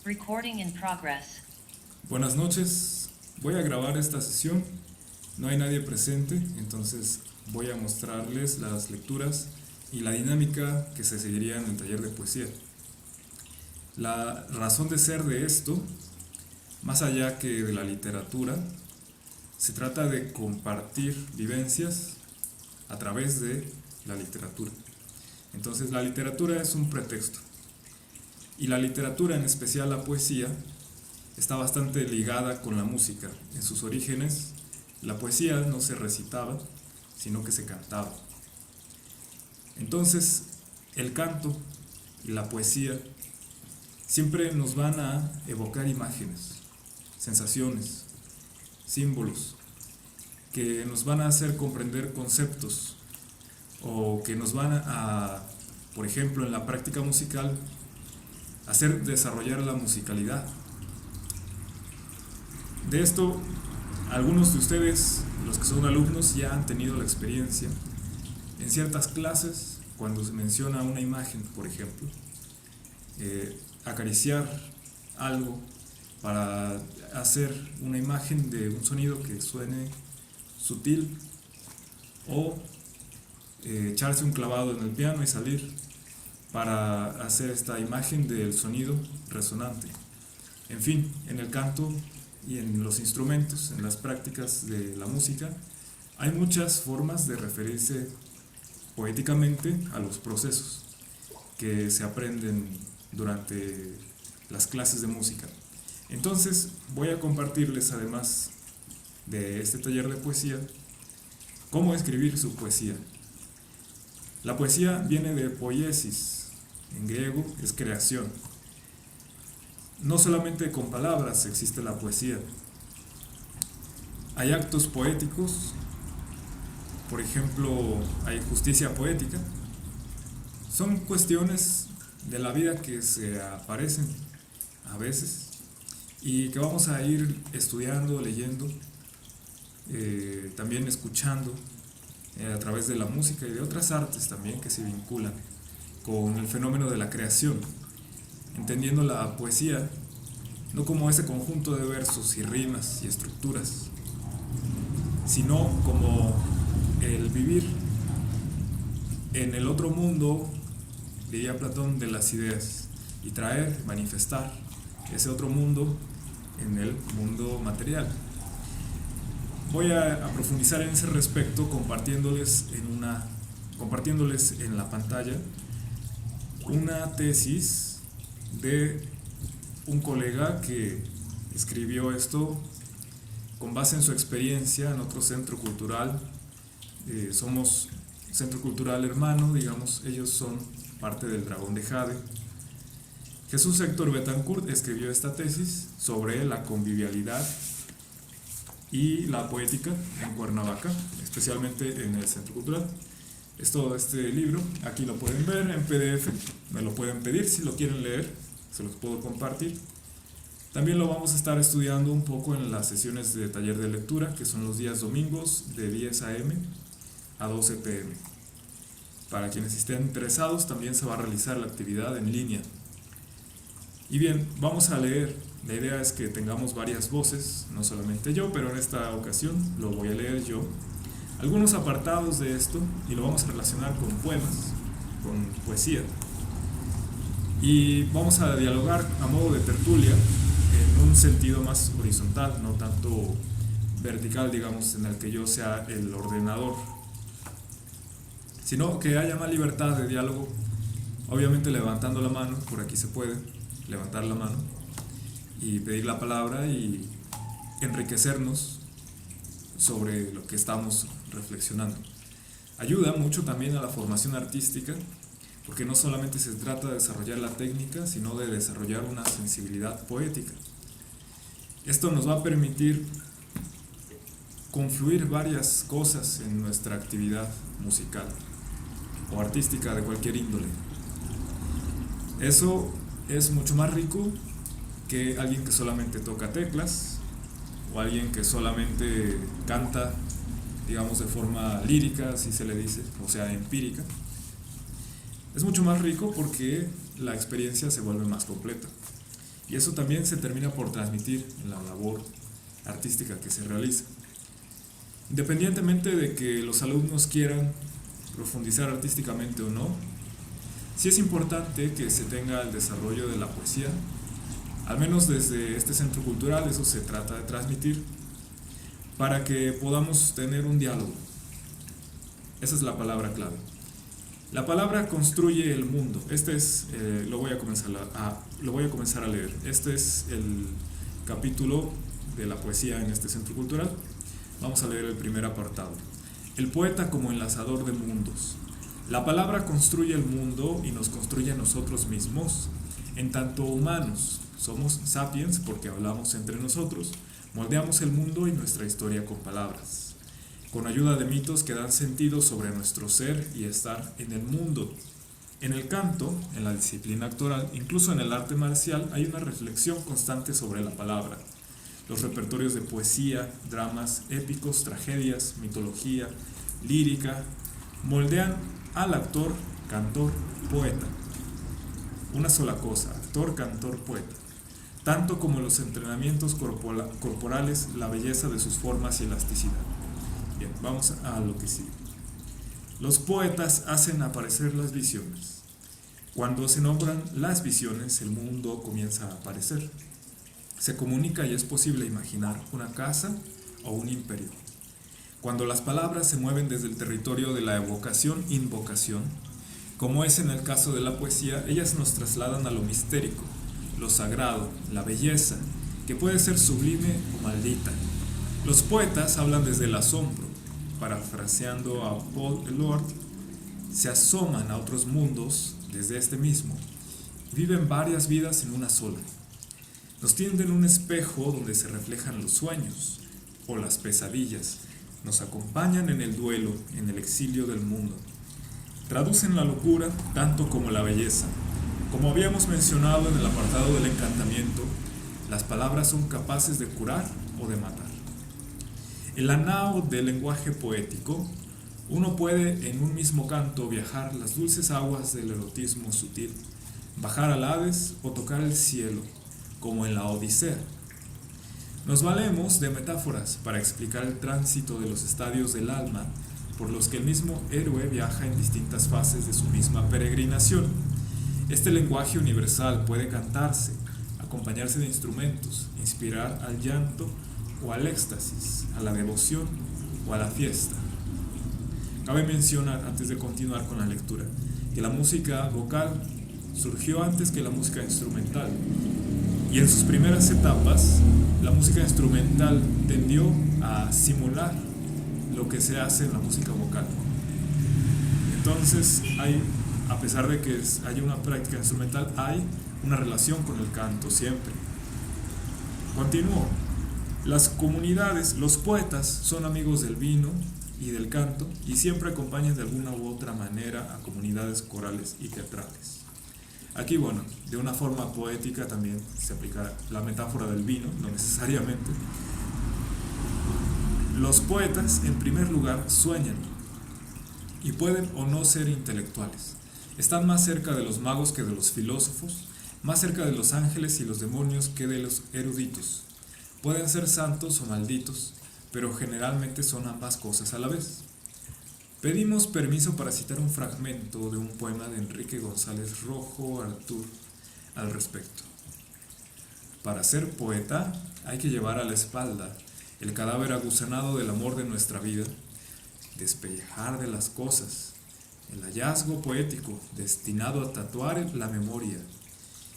Recording in progress. Buenas noches, voy a grabar esta sesión, no hay nadie presente, entonces voy a mostrarles las lecturas y la dinámica que se seguiría en el taller de poesía. La razón de ser de esto, más allá que de la literatura, se trata de compartir vivencias a través de la literatura. Entonces la literatura es un pretexto. Y la literatura, en especial la poesía, está bastante ligada con la música. En sus orígenes, la poesía no se recitaba, sino que se cantaba. Entonces, el canto y la poesía siempre nos van a evocar imágenes, sensaciones, símbolos, que nos van a hacer comprender conceptos o que nos van a, por ejemplo, en la práctica musical, hacer desarrollar la musicalidad. De esto, algunos de ustedes, los que son alumnos, ya han tenido la experiencia. En ciertas clases, cuando se menciona una imagen, por ejemplo, acariciar algo para hacer una imagen de un sonido que suene sutil, o echarse un clavado en el piano y salir para hacer esta imagen del sonido resonante. En fin, en el canto y en los instrumentos, en las prácticas de la música, hay muchas formas de referirse poéticamente a los procesos que se aprenden durante las clases de música. Entonces voy a compartirles, además de este taller de poesía, cómo escribir su poesía. La poesía viene de poiesis, en griego es creación. No solamente con palabras existe la poesía. Hay actos poéticos, por ejemplo, hay justicia poética. Son cuestiones de la vida que se aparecen a veces y que vamos a ir estudiando, leyendo, también escuchando a través de la música y de otras artes también que se vinculan con el fenómeno de la creación, entendiendo la poesía no como ese conjunto de versos y rimas y estructuras, sino como el vivir en el otro mundo, diría Platón, de las ideas, y traer, manifestar ese otro mundo en el mundo material. Voy a profundizar en ese respecto compartiéndoles en la pantalla una tesis de un colega que escribió esto con base en su experiencia en otro centro cultural. Somos centro cultural hermano, digamos, ellos son parte del Dragón de Jade. Jesús Héctor Betancourt escribió esta tesis sobre la convivialidad y la poética en Cuernavaca, especialmente en el centro cultural. Es todo este libro, aquí lo pueden ver en PDF, me lo pueden pedir si lo quieren leer, se los puedo compartir. También lo vamos a estar estudiando un poco en las sesiones de taller de lectura, que son los días domingos de 10 a.m. a 12 p.m. Para quienes estén interesados, también se va a realizar la actividad en línea. Y bien, vamos a leer. La idea es que tengamos varias voces, no solamente yo, pero en esta ocasión lo voy a leer yo. Algunos apartados de esto, y lo vamos a relacionar con poemas, con poesía. Y vamos a dialogar a modo de tertulia en un sentido más horizontal, no tanto vertical, digamos, en el que yo sea el ordenador, sino que haya más libertad de diálogo, obviamente levantando la mano, por aquí se puede levantar la mano y pedir la palabra y enriquecernos sobre lo que estamos reflexionando. Ayuda mucho también a la formación artística, porque no solamente se trata de desarrollar la técnica, sino de desarrollar una sensibilidad poética. Esto nos va a permitir confluir varias cosas en nuestra actividad musical o artística de cualquier índole. Eso es mucho más rico que alguien que solamente toca teclas o alguien que solamente canta, digamos, de forma lírica, así se le dice, o sea, empírica. Es mucho más rico porque la experiencia se vuelve más completa. Y eso también se termina por transmitir en la labor artística que se realiza. Independientemente de que los alumnos quieran profundizar artísticamente o no, sí es importante que se tenga el desarrollo de la poesía, al menos desde este centro cultural. Eso se trata de transmitir, para que podamos tener un diálogo. Esa es la palabra clave. La palabra construye el mundo. Lo voy a comenzar a leer. Este es el capítulo de la poesía en este centro cultural. Vamos a leer el primer apartado. El poeta como enlazador de mundos. La palabra construye el mundo y nos construye a nosotros mismos. En tanto humanos, somos sapiens porque hablamos entre nosotros, moldeamos el mundo y nuestra historia con palabras, con ayuda de mitos que dan sentido sobre nuestro ser y estar en el mundo. En el canto, en la disciplina actoral, incluso en el arte marcial, hay una reflexión constante sobre la palabra. Los repertorios de poesía, dramas, épicos, tragedias, mitología, lírica, moldean al actor, cantor, poeta. Una sola cosa, actor, cantor, poeta. Tanto como los entrenamientos corporales, la belleza de sus formas y elasticidad. Bien, vamos a lo que sigue. Los poetas hacen aparecer las visiones. Cuando se nombran las visiones, el mundo comienza a aparecer. Se comunica y es posible imaginar una casa o un imperio. Cuando las palabras se mueven desde el territorio de la evocación-invocación, como es en el caso de la poesía, ellas nos trasladan a lo mistérico, lo sagrado, la belleza, que puede ser sublime o maldita. Los poetas hablan desde el asombro. Parafraseando a Paul Eluard, se asoman a otros mundos desde este mismo. Viven varias vidas en una sola. Nos tienden un espejo donde se reflejan los sueños o las pesadillas. Nos acompañan en el duelo, en el exilio del mundo. Traducen la locura tanto como la belleza. Como habíamos mencionado en el apartado del encantamiento, las palabras son capaces de curar o de matar. En la nao del lenguaje poético, uno puede en un mismo canto viajar las dulces aguas del erotismo sutil, bajar al Hades o tocar el cielo, como en la Odisea. Nos valemos de metáforas para explicar el tránsito de los estadios del alma por los que el mismo héroe viaja en distintas fases de su misma peregrinación. Este lenguaje universal puede cantarse, acompañarse de instrumentos, inspirar al llanto o al éxtasis, a la devoción o a la fiesta. Cabe mencionar, antes de continuar con la lectura, que la música vocal surgió antes que la música instrumental, y en sus primeras etapas, la música instrumental tendió a simular lo que se hace en la música vocal. Entonces, a pesar de que haya una práctica instrumental, hay una relación con el canto siempre. Continúo. Las comunidades, los poetas, son amigos del vino y del canto y siempre acompañan de alguna u otra manera a comunidades corales y teatrales. Aquí, bueno, de una forma poética también se aplica la metáfora del vino, no necesariamente. Los poetas, en primer lugar, sueñan y pueden o no ser intelectuales. Están más cerca de los magos que de los filósofos, más cerca de los ángeles y los demonios que de los eruditos. Pueden ser santos o malditos, pero generalmente son ambas cosas a la vez. Pedimos permiso para citar un fragmento de un poema de Enrique González Rojo Artur al respecto. Para ser poeta hay que llevar a la espalda el cadáver aguzanado del amor de nuestra vida, despellejar de las cosas, el hallazgo poético destinado a tatuar la memoria,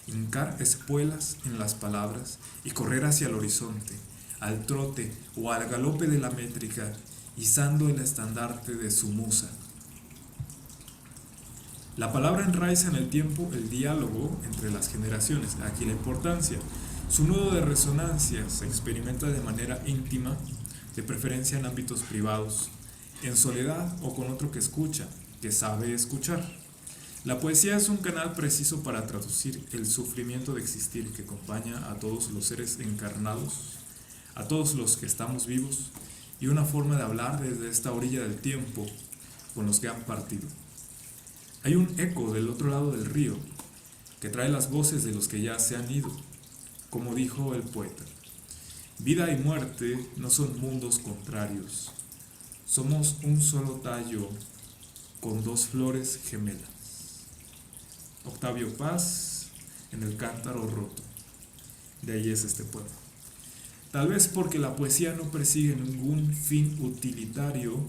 hincar espuelas en las palabras y correr hacia el horizonte, al trote o al galope de la métrica, izando el estandarte de su musa. La palabra enraiza en el tiempo el diálogo entre las generaciones. Aquí la importancia. Su nudo de resonancia se experimenta de manera íntima, de preferencia en ámbitos privados, en soledad o con otro que escucha, que sabe escuchar. La poesía es un canal preciso para traducir el sufrimiento de existir que acompaña a todos los seres encarnados, a todos los que estamos vivos, y una forma de hablar desde esta orilla del tiempo con los que han partido. Hay un eco del otro lado del río que trae las voces de los que ya se han ido. como dijo el poeta. Vida y muerte no son mundos contrarios. Somos un solo tallo con dos flores gemelas. Octavio Paz en El Cántaro Roto. De ahí es este poema. Tal vez porque la poesía no persigue ningún fin utilitario,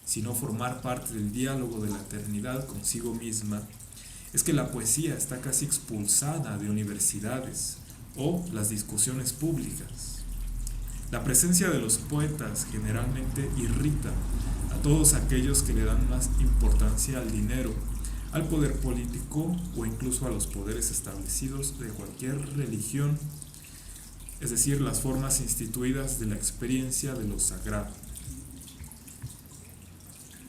sino formar parte del diálogo de la eternidad consigo misma, es que la poesía está casi expulsada de universidades o las discusiones públicas. La presencia de los poetas generalmente irrita a todos aquellos que le dan más importancia al dinero, al poder político o incluso a los poderes establecidos de cualquier religión, es decir, las formas instituidas de la experiencia de lo sagrado.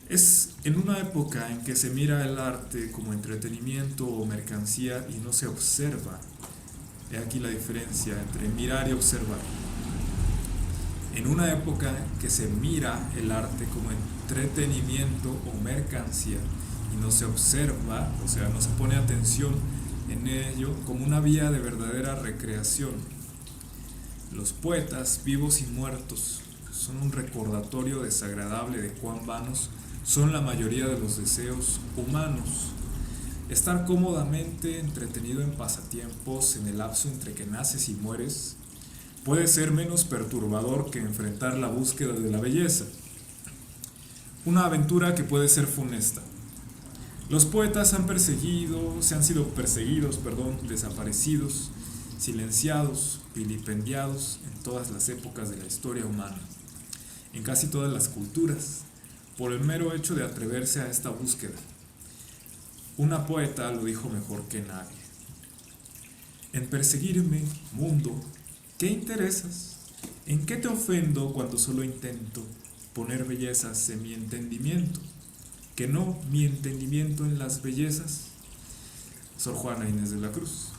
Es en una época en que se mira el arte como entretenimiento o mercancía y no se observa. He aquí la diferencia entre mirar y observar. En una época en que se mira el arte como entretenimiento o mercancía y no se observa, o sea, no se pone atención en ello como una vía de verdadera recreación. Los poetas, vivos y muertos, son un recordatorio desagradable de cuán vanos son la mayoría de los deseos humanos. Estar cómodamente entretenido en pasatiempos en el lapso entre que naces y mueres puede ser menos perturbador que enfrentar la búsqueda de la belleza. Una aventura que puede ser funesta. Los poetas han sido perseguidos, desaparecidos, silenciados, vilipendiados en todas las épocas de la historia humana, en casi todas las culturas, por el mero hecho de atreverse a esta búsqueda. Una poeta lo dijo mejor que nadie. En perseguirme, mundo, ¿qué interesas? ¿En qué te ofendo cuando solo intento poner bellezas en mi entendimiento? ¿Que no mi entendimiento en las bellezas? Sor Juana Inés de la Cruz.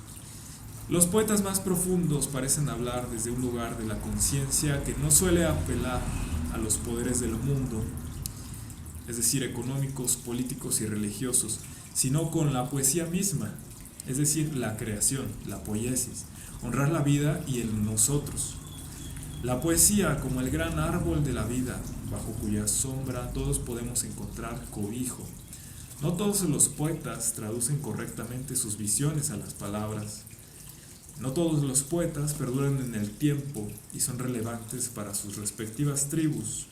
Los poetas más profundos parecen hablar desde un lugar de la conciencia que no suele apelar a los poderes del mundo, es decir, económicos, políticos y religiosos, sino con la poesía misma, es decir, la creación, la poiesis, honrar la vida y el nosotros. La poesía como el gran árbol de la vida, bajo cuya sombra todos podemos encontrar cobijo. No todos los poetas traducen correctamente sus visiones a las palabras. No todos los poetas perduran en el tiempo y son relevantes para sus respectivas tribus.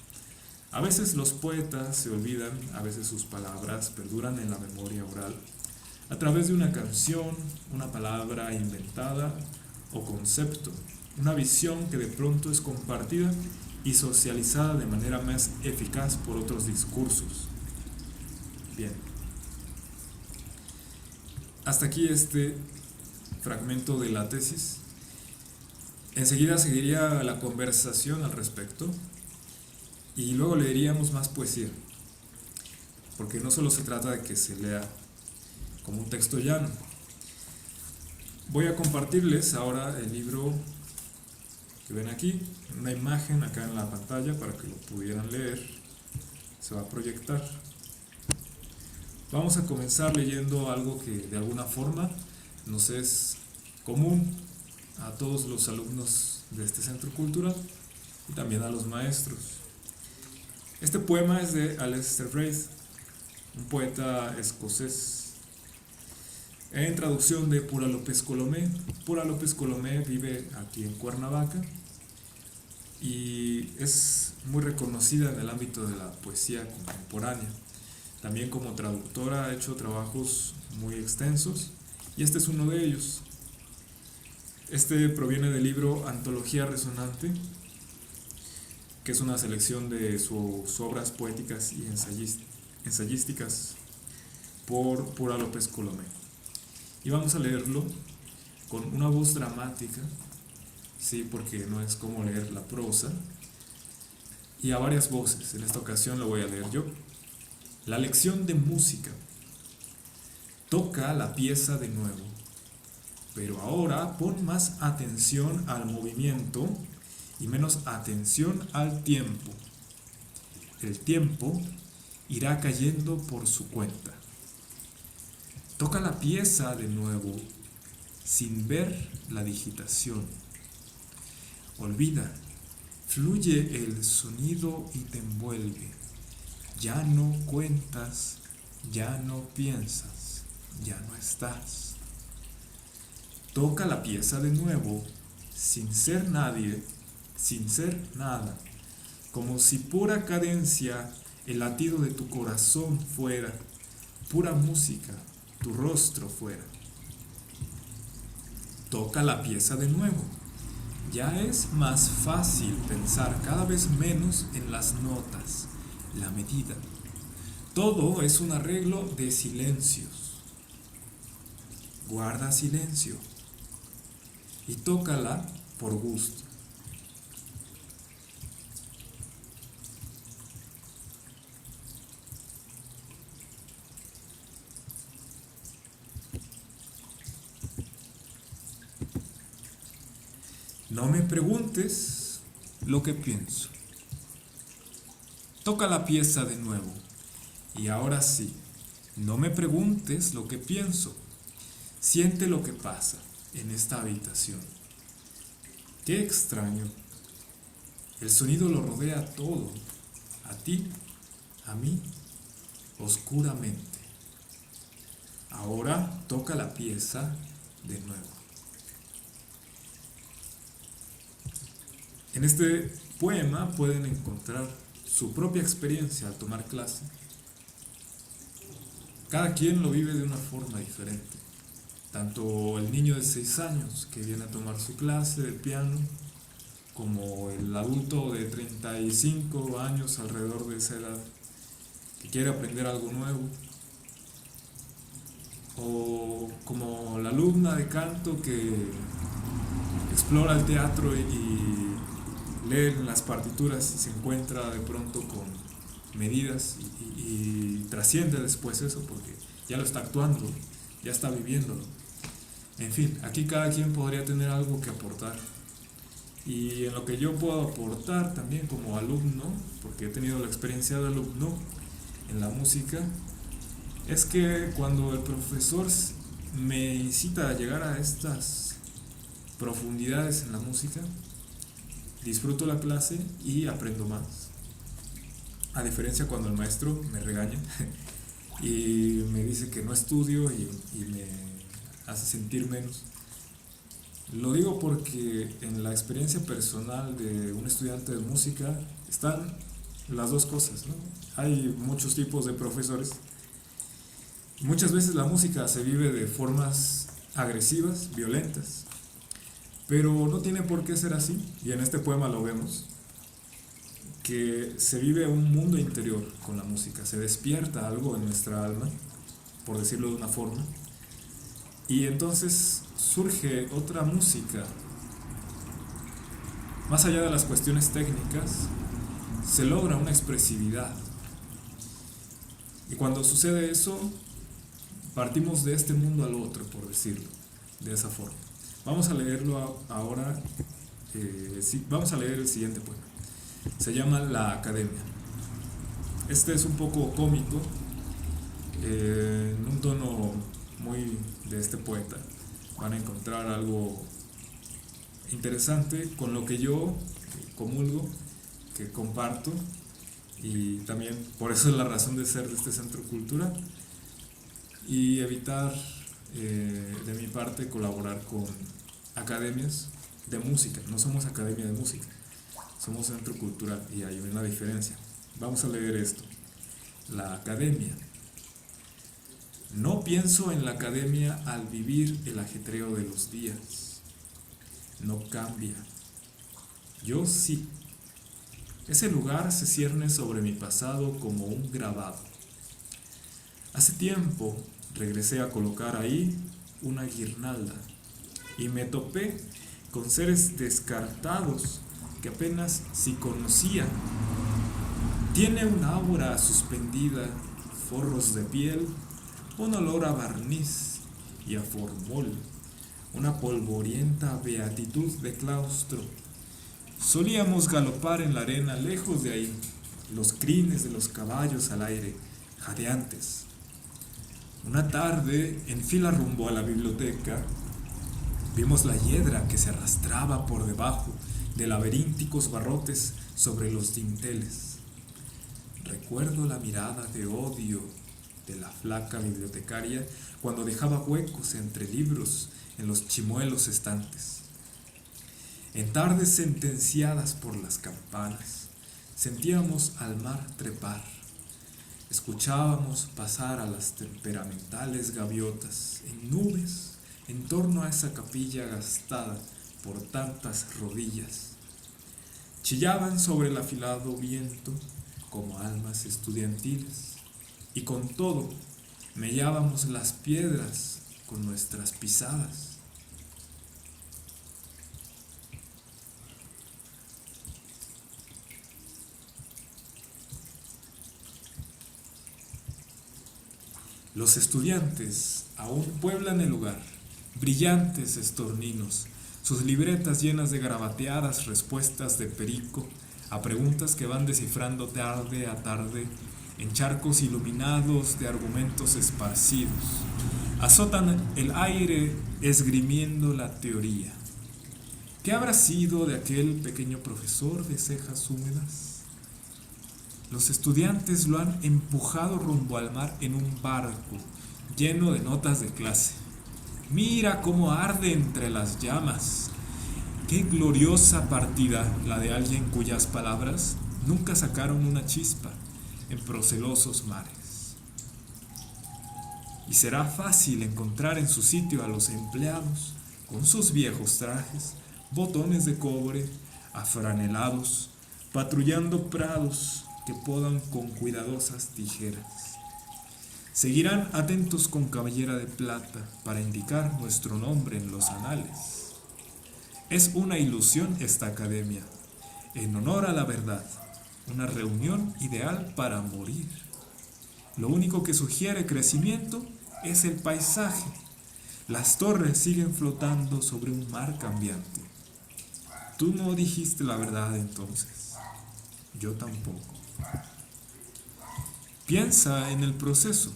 A veces los poetas se olvidan, a veces sus palabras perduran en la memoria oral, a través de una canción, una palabra inventada o concepto, una visión que de pronto es compartida y socializada de manera más eficaz por otros discursos. Bien. Hasta aquí este fragmento de la tesis. Enseguida seguiría la conversación al respecto y luego leeríamos más poesía, porque no solo se trata de que se lea como un texto llano. Voy a compartirles ahora el libro que ven aquí, una imagen acá en la pantalla para que lo pudieran leer. Se va a proyectar. Vamos a comenzar leyendo algo que de alguna forma nos es común a todos los alumnos de este centro cultural y también a los maestros. Este poema es de Aleister Reid, un poeta escocés, en traducción de Pura López Colomé. Pura López Colomé vive aquí en Cuernavaca y es muy reconocida en el ámbito de la poesía contemporánea. También como traductora ha hecho trabajos muy extensos y este es uno de ellos. Este proviene del libro Antología Resonante, que es una selección de sus obras poéticas y ensayísticas por Pura López Colomé. Y vamos a leerlo con una voz dramática, sí, porque no es como leer la prosa, y a varias voces. En esta ocasión lo voy a leer yo. La lección de música. Toca la pieza de nuevo, pero ahora pon más atención al movimiento y menos atención al tiempo. El tiempo irá cayendo por su cuenta. Toca la pieza de nuevo sin ver la digitación. Olvida, fluye el sonido y te envuelve. Ya no cuentas, ya no piensas, ya no estás. Toca la pieza de nuevo, sin ser nadie, sin ser nada, como si pura cadencia el latido de tu corazón fuera, pura música, tu rostro fuera. Toca la pieza de nuevo. Ya es más fácil pensar cada vez menos en las notas, la medida. Todo es un arreglo de silencios. Guarda silencio y tócala por gusto. No me preguntes lo que pienso. Toca la pieza de nuevo. Y ahora sí, no me preguntes lo que pienso. Siente lo que pasa en esta habitación. Qué extraño. El sonido lo rodea todo. A ti, a mí, oscuramente. Ahora toca la pieza de nuevo. En este poema pueden encontrar su propia experiencia al tomar clase. Cada quien lo vive de una forma diferente. Tanto el niño de 6 años que viene a tomar su clase de piano, como el adulto de 35 años alrededor de esa edad que quiere aprender algo nuevo, o como la alumna de canto que explora el teatro y lee las partituras y se encuentra de pronto con medidas y trasciende después eso porque ya lo está actuando, ya está viviéndolo. En fin, aquí cada quien podría tener algo que aportar. Y en lo que yo puedo aportar también como alumno, porque he tenido la experiencia de alumno en la música, es que cuando el profesor me incita a llegar a estas profundidades en la música, disfruto la clase y aprendo más. A diferencia cuando el maestro me regaña y me dice que no estudio y me hace sentir menos. Lo digo porque en la experiencia personal de un estudiante de música están las dos cosas, ¿no? Hay muchos tipos de profesores. Muchas veces la música se vive de formas agresivas, violentas, pero no tiene por qué ser así, y en este poema lo vemos, que se vive un mundo interior con la música, se despierta algo en nuestra alma, por decirlo de una forma, y entonces surge otra música. Más allá de las cuestiones técnicas, se logra una expresividad. Y cuando sucede eso, partimos de este mundo al otro, por decirlo de esa forma. Vamos a leerlo ahora, vamos a leer el siguiente poema. Se llama La Academia. Este es un poco cómico, en un tono muy de este poeta. Van a encontrar algo interesante con lo que yo comulgo, que comparto, y también por eso es la razón de ser de este centro cultural, y evitar de mi parte colaborar con academias de música. No somos academia de música, somos centro cultural y hay una diferencia. Vamos a leer esto. La Academia. No pienso en la academia al vivir el ajetreo de los días. No cambia. Yo sí. Ese lugar se cierne sobre mi pasado como un grabado. Hace tiempo regresé a colocar ahí una guirnalda y me topé con seres descartados que apenas si conocía. Tiene una ábora suspendida, forros de piel, un olor a barniz y a formol, una polvorienta beatitud de claustro. Solíamos galopar en la arena lejos de ahí, los crines de los caballos al aire, jadeantes. Una tarde, en fila rumbo a la biblioteca, vimos la hiedra que se arrastraba por debajo de laberínticos barrotes sobre los dinteles. Recuerdo la mirada de odio de la flaca bibliotecaria cuando dejaba huecos entre libros en los chimuelos estantes. En tardes sentenciadas por las campanas, sentíamos al mar trepar. Escuchábamos pasar a las temperamentales gaviotas en nubes en torno a esa capilla gastada por tantas rodillas. Chillaban sobre el afilado viento como almas estudiantiles, y con todo mellábamos las piedras con nuestras pisadas. Los estudiantes aún pueblan el lugar, brillantes estorninos, sus libretas llenas de garabateadas respuestas de perico a preguntas que van descifrando tarde a tarde en charcos iluminados de argumentos esparcidos. Azotan el aire esgrimiendo la teoría. ¿Qué habrá sido de aquel pequeño profesor de cejas húmedas? Los estudiantes lo han empujado rumbo al mar en un barco lleno de notas de clase. Mira cómo arde entre las llamas. Qué gloriosa partida la de alguien cuyas palabras nunca sacaron una chispa en procelosos mares. Y será fácil encontrar en su sitio a los empleados con sus viejos trajes, botones de cobre, afranelados, patrullando prados que podan con cuidadosas tijeras. Seguirán atentos con cabellera de plata para indicar nuestro nombre en los anales. Es una ilusión esta academia, en honor a la verdad, una reunión ideal para morir. Lo único que sugiere crecimiento es el paisaje. Las torres siguen flotando sobre un mar cambiante. Tú no dijiste la verdad entonces, yo tampoco. Piensa en el proceso,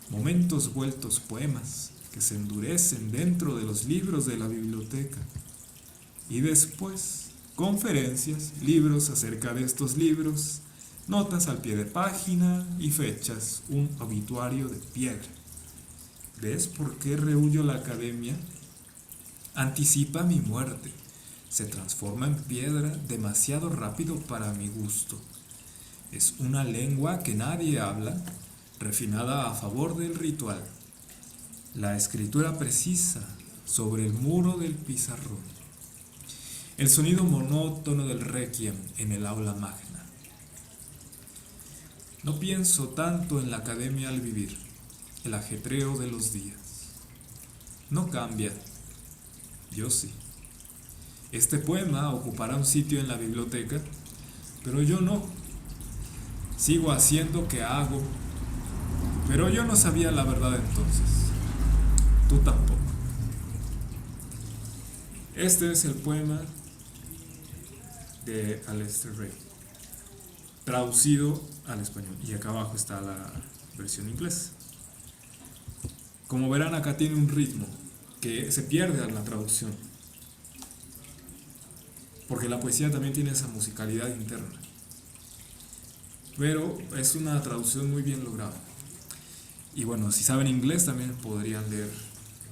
momentos vueltos poemas que se endurecen dentro de los libros de la biblioteca, y después conferencias, libros acerca de estos libros, notas al pie de página y fechas, un obituario de piedra. ¿Ves por qué rehuyo la academia? Anticipa mi muerte, se transforma en piedra demasiado rápido para mi gusto. Es una lengua que nadie habla, refinada a favor del ritual. La escritura precisa sobre el muro del pizarrón. El sonido monótono del requiem en el aula magna. No pienso tanto en la academia al vivir, el ajetreo de los días. No cambia, yo sí. Este poema ocupará un sitio en la biblioteca, pero yo no. Sigo haciendo que hago, pero yo no sabía la verdad entonces. Tú tampoco. Este es el poema de Aleister Ray, traducido al español, y acá abajo está la versión inglesa. Como verán, acá tiene un ritmo que se pierde en la traducción, porque la poesía también tiene esa musicalidad interna, pero es una traducción muy bien lograda. Y bueno, si saben inglés también podrían leer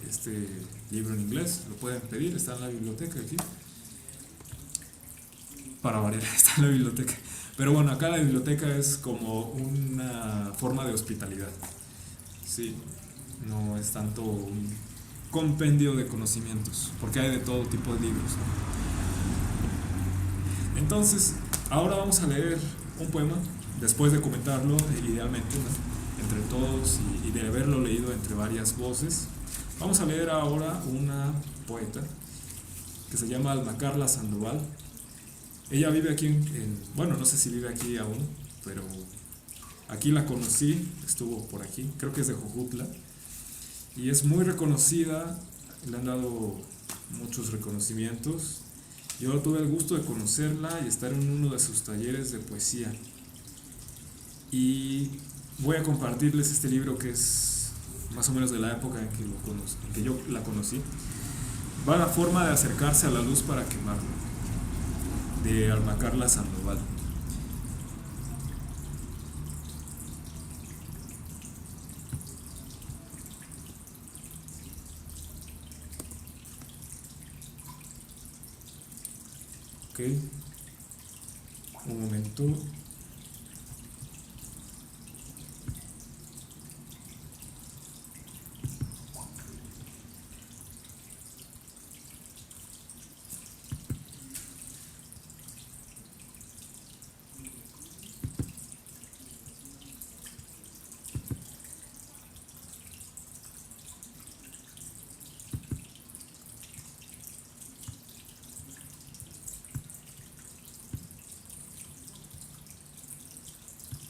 este libro en inglés, lo pueden pedir, está en la biblioteca aquí. Para variar, está en la biblioteca. Pero bueno, acá la biblioteca es como una forma de hospitalidad. Sí, no es tanto un compendio de conocimientos, porque hay de todo tipo de libros, ¿no? Entonces, ahora vamos a leer un poema, después de comentarlo, idealmente, ¿no?, entre todos y de haberlo leído entre varias voces. Vamos a leer ahora una poeta que se llama Alma Carla Sandoval. Ella vive aquí bueno, no sé si vive aquí aún, pero aquí la conocí, estuvo por aquí, creo que es de Jojutla, y es muy reconocida, le han dado muchos reconocimientos. Yo tuve el gusto de conocerla y estar en uno de sus talleres de poesía, y voy a compartirles este libro que es más o menos de la época en que yo la conocí. Va la forma de acercarse a la luz para quemarlo. de Alma Carla Sandoval. Ok, un momento.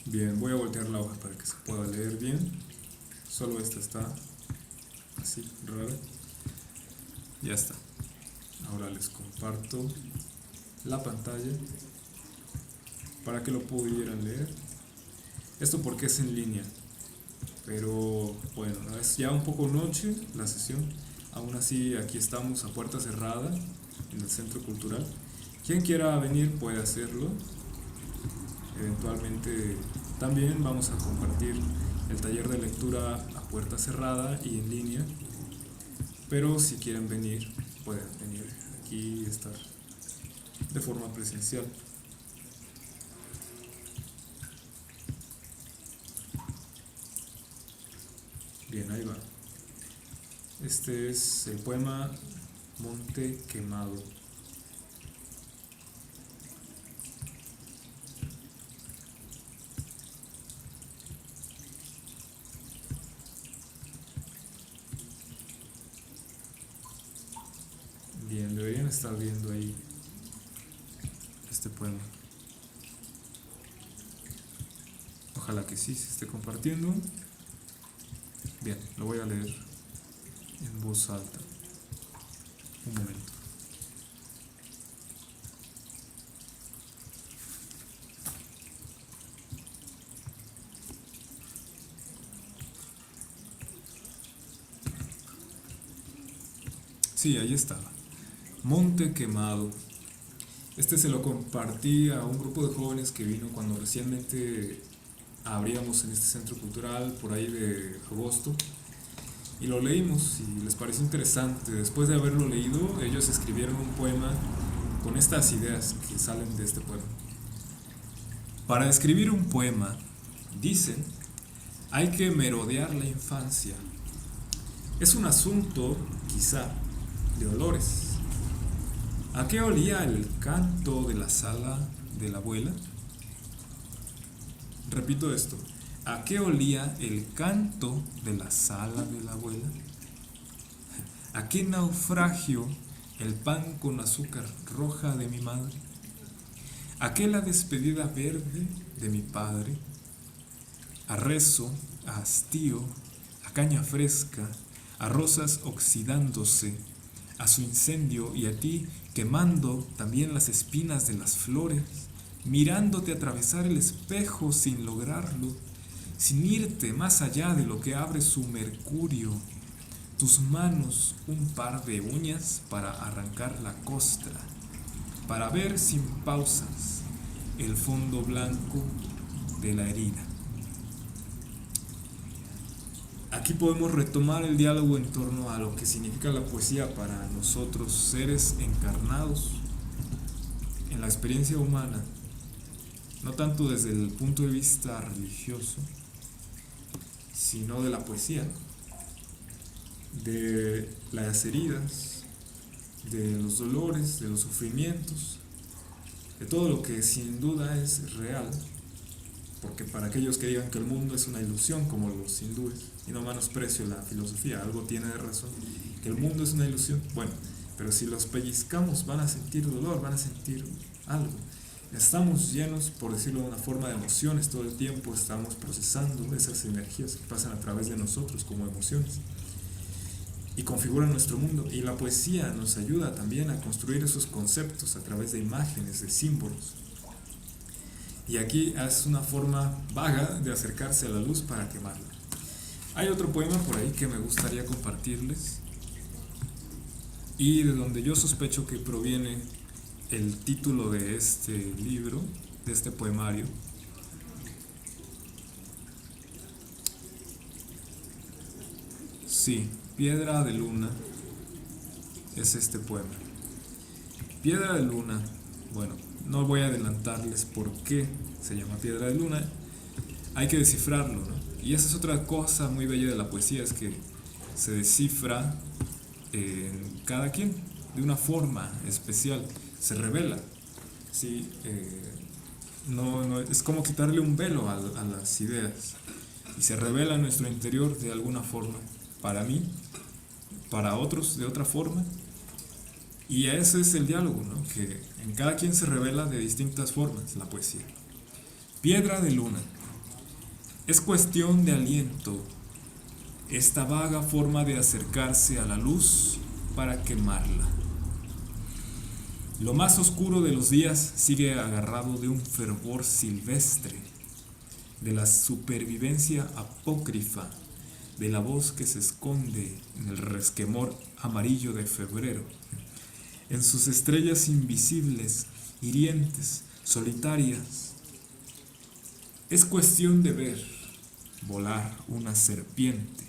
Bien, voy a voltear la hoja para que se pueda leer bien. Solo esta está así, rara. Ya está. Ahora les comparto la pantalla para que lo pudieran leer. Esto porque es en línea, pero bueno, es ya un poco noche la sesión. Aún así, aquí estamos a puerta cerrada en el Centro Cultural. Quien quiera venir puede hacerlo. Eventualmente también vamos a compartir el taller de lectura a puerta cerrada y en línea, pero si quieren venir pueden venir aquí y estar de forma presencial. Bien, ahí va. Este es el poema Monte Quemado. Bien, deberían estar viendo ahí este poema. Ojalá que sí se esté compartiendo. Bien, lo voy a leer en voz alta. Un momento. Sí, ahí estaba. Monte Quemado. Este se lo compartí a un grupo de jóvenes que vino cuando recientemente abríamos en este centro cultural por ahí de agosto y lo leímos y les pareció interesante. Después de haberlo leído, ellos escribieron un poema con estas ideas que salen de este poema. Para escribir un poema, dicen, hay que merodear la infancia. Es un asunto, quizá, de olores. ¿A qué olía el canto de la sala de la abuela? Repito esto. ¿A qué olía el canto de la sala de la abuela? ¿A qué naufragio el pan con azúcar roja de mi madre? ¿A qué la despedida verde de mi padre? A rezo, a hastío, a caña fresca, a rosas oxidándose, a su incendio y a ti quemando también las espinas de las flores, mirándote atravesar el espejo sin lograrlo, sin irte más allá de lo que abre su mercurio, tus manos un par de uñas para arrancar la costra, para ver sin pausas el fondo blanco de la herida. Aquí podemos retomar el diálogo en torno a lo que significa la poesía para nosotros, seres encarnados en la experiencia humana, no tanto desde el punto de vista religioso, sino de la poesía, de las heridas, de los dolores, de los sufrimientos, de todo lo que sin duda es real, porque para aquellos que digan que el mundo es una ilusión, como los hindúes, y no menosprecio la filosofía, algo tiene de razón, que el mundo es una ilusión, bueno, pero si los pellizcamos van a sentir dolor, van a sentir algo. Estamos llenos, por decirlo de una forma, de emociones todo el tiempo, estamos procesando esas energías que pasan a través de nosotros como emociones y configuran nuestro mundo, y la poesía nos ayuda también a construir esos conceptos a través de imágenes, de símbolos. Y aquí es una forma vaga de acercarse a la luz para quemarla. Hay otro poema por ahí que me gustaría compartirles y de donde yo sospecho que proviene el título de este libro, de este poemario. Sí, Piedra de Luna es este poema. Piedra de Luna, bueno, no voy a adelantarles por qué se llama Piedra de Luna, hay que descifrarlo, ¿no? Y esa es otra cosa muy bella de la poesía, es que se descifra en cada quien de una forma especial, se revela, ¿sí? No, es como quitarle un velo a las ideas y se revela en nuestro interior de alguna forma, para mí, para otros de otra forma. Y ese es el diálogo, ¿no? Que en cada quien se revela de distintas formas la poesía. Piedra de Luna. Es cuestión de aliento esta vaga forma de acercarse a la luz para quemarla. Lo más oscuro de los días sigue agarrado de un fervor silvestre, de la supervivencia apócrifa, de la voz que se esconde en el resquemor amarillo de febrero, en sus estrellas invisibles, hirientes, solitarias. Es cuestión de ver volar una serpiente,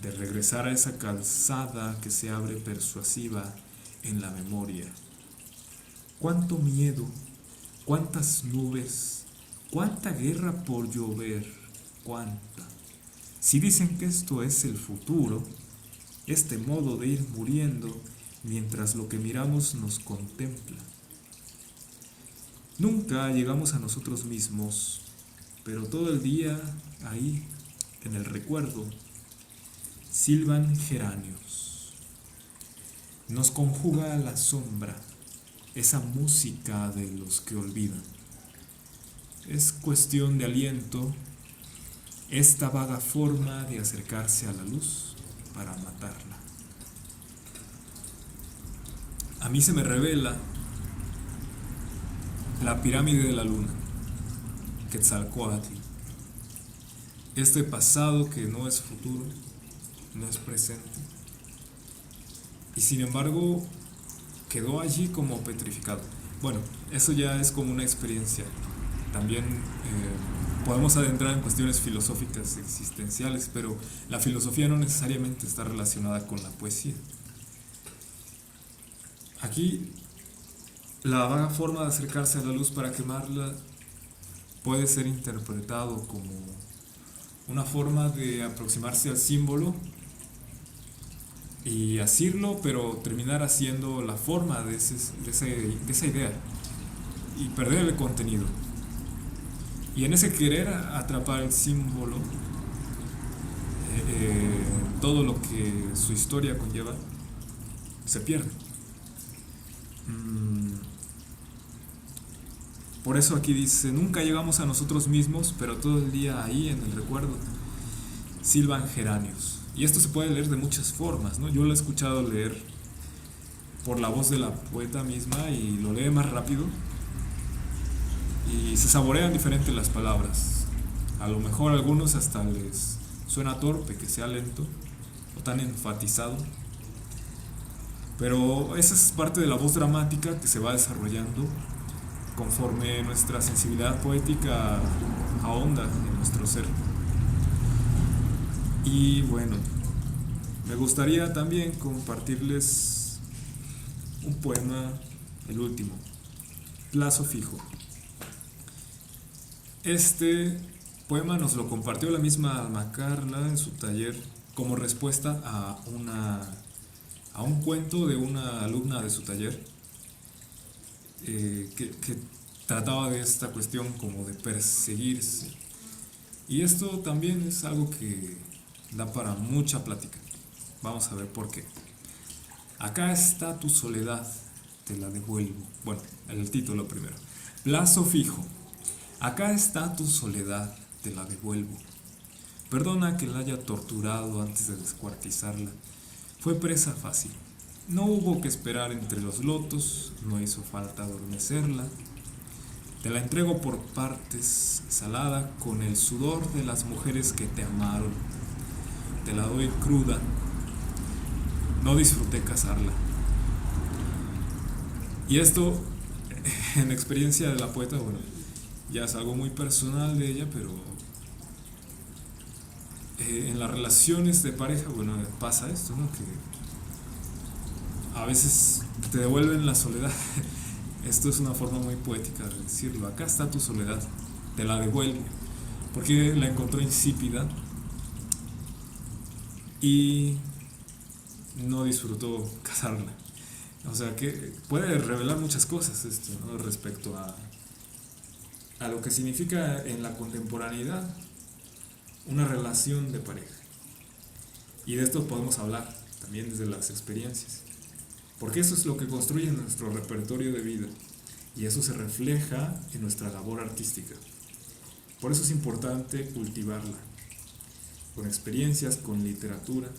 de regresar a esa calzada que se abre persuasiva en la memoria. Cuánto miedo, cuántas nubes, cuánta guerra por llover, cuánta. Si dicen que esto es el futuro, este modo de ir muriendo mientras lo que miramos nos contempla. Nunca llegamos a nosotros mismos, pero todo el día ahí, en el recuerdo, silban geranios. Nos conjuga la sombra, esa música de los que olvidan. Es cuestión de aliento esta vaga forma de acercarse a la luz para matarla. A mí se me revela la pirámide de la luna, Quetzalcóatl. Este pasado que no es futuro, no es presente. Y sin embargo, quedó allí como petrificado. Bueno, eso ya es como una experiencia. También podemos adentrar en cuestiones filosóficas existenciales, pero la filosofía no necesariamente está relacionada con la poesía. Aquí, la vaga forma de acercarse a la luz para quemarla puede ser interpretado como una forma de aproximarse al símbolo y asirlo, pero terminar haciendo la forma de esa idea y perder el contenido. Y en ese querer atrapar el símbolo, todo lo que su historia conlleva se pierde. Por eso aquí dice, nunca llegamos a nosotros mismos, pero todo el día ahí en el recuerdo silban geranios. Y esto se puede leer de muchas formas, ¿no? Yo lo he escuchado leer por la voz de la poeta misma y lo lee más rápido y se saborean diferentes las palabras. A lo mejor a algunos hasta les suena torpe que sea lento o tan enfatizado, pero esa es parte de la voz dramática que se va desarrollando conforme nuestra sensibilidad poética ahonda en nuestro ser. Y bueno, me gustaría también compartirles un poema, el último, Plazo Fijo. Este poema nos lo compartió la misma Alma Carla en su taller como respuesta a un cuento de una alumna de su taller que trataba de esta cuestión como de perseguirse. Y esto también es algo que da para mucha plática. Vamos a ver por qué. Acá está tu soledad, te la devuelvo. Bueno, el título primero. Plazo fijo. Acá está tu soledad, te la devuelvo. Perdona que la haya torturado antes de descuartizarla. Fue presa fácil. No hubo que esperar entre los lotos, no hizo falta adormecerla. Te la entrego por partes, salada con el sudor de las mujeres que te amaron. Te la doy cruda. No disfruté cazarla. Y esto, en experiencia de la poeta, bueno, ya es algo muy personal de ella, pero en las relaciones de pareja, bueno, pasa esto, ¿no? Que a veces te devuelven la soledad. Esto es una forma muy poética de decirlo. Acá está tu soledad, te la devuelve, porque la encontró insípida y no disfrutó casarla. O sea que puede revelar muchas cosas esto, ¿no? Respecto a lo que significa en la contemporaneidad una relación de pareja. Y de esto podemos hablar también desde las experiencias. Porque eso es lo que construye nuestro repertorio de vida. Y eso se refleja en nuestra labor artística. Por eso es importante cultivarla. Con experiencias, con literatura.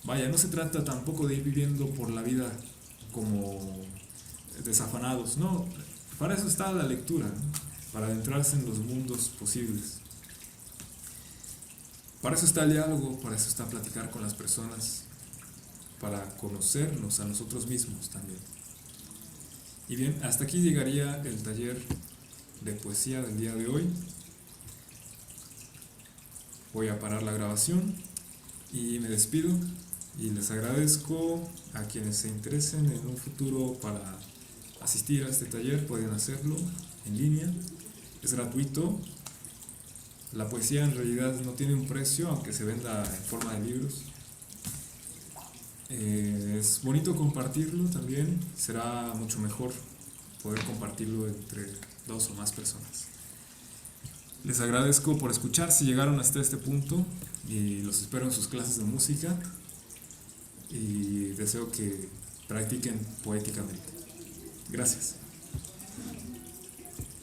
Vaya, no se trata tampoco de ir viviendo por la vida como desafanados. No, para eso está la lectura, ¿no? Para adentrarse en los mundos posibles. Para eso está el diálogo, para eso está platicar con las personas, para conocernos a nosotros mismos también. Y bien, hasta aquí llegaría el taller de poesía del día de hoy. Voy a parar la grabación y me despido y les agradezco a quienes se interesen en un futuro para asistir a este taller, pueden hacerlo en línea, es gratuito. La poesía en realidad no tiene un precio, aunque se venda en forma de libros. Es bonito compartirlo también, será mucho mejor poder compartirlo entre dos o más personas. Les agradezco por escuchar si llegaron hasta este punto y los espero en sus clases de música y deseo que practiquen poéticamente. Gracias.